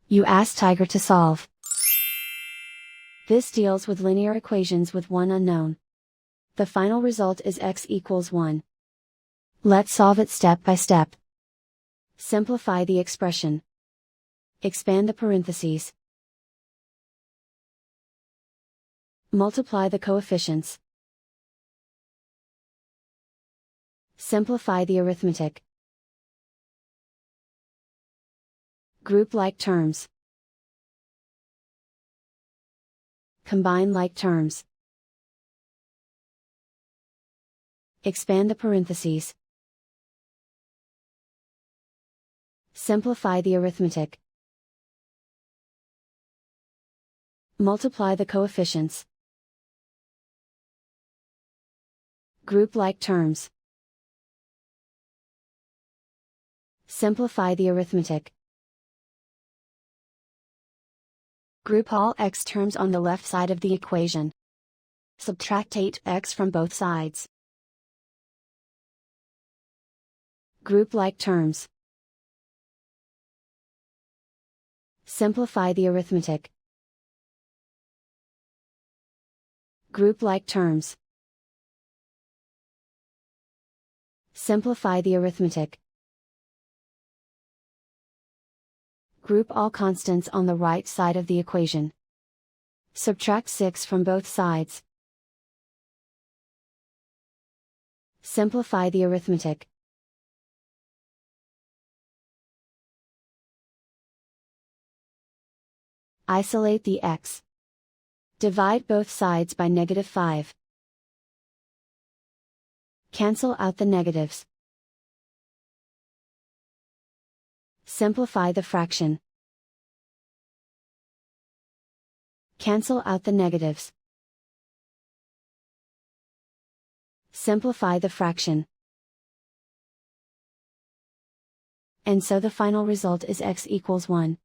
You ask Tiger to solve. This deals with linear equations with one unknown. The final result is x equals 1. Let's solve it step by step. Simplify the expression. Expand the parentheses. Multiply the coefficients. Simplify the arithmetic. Group like terms. Combine like terms. Expand the parentheses. Simplify the arithmetic. Multiply the coefficients. Group like terms. Simplify the arithmetic. Group all x terms on the left side of the equation. Subtract 8x from both sides. Group like terms. Simplify the arithmetic. Group like terms. Simplify the arithmetic. Group all constants on the right side of the equation. Subtract 6 from both sides. Simplify the arithmetic. Isolate the x. Divide both sides by -5. Cancel out the negatives. Simplify the fraction. Cancel out the negatives. Simplify the fraction. And so the final result is x equals 1.